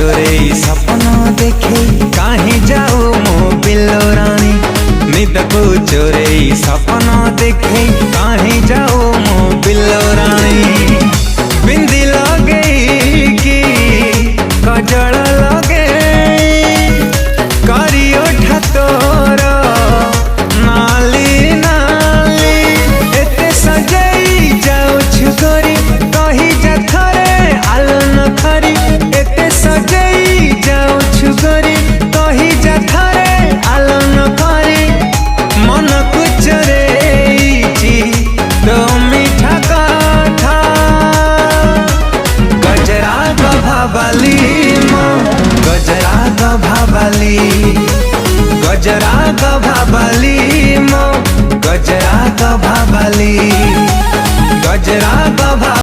चोरे सपना देखे कहीं जाओ मो बिल्लो रानी। निद को चोरे सपना देखे कहीं जाओ मो बिल्लो रानी। बिंदी लगे कि कजल लगे करियो ठतोर नाली नाली। एते सजई जाओ छुगरी कही जा थरे आलो न खरी। एते सजई जाओ छुगरी कही जा थरे आलो न खरी। मन को चोरेची तो मीठा कथा गजरा गभाबाली मो गजरा गभाबाली। गजरा गभाबाली मो गजरा गभाबाली।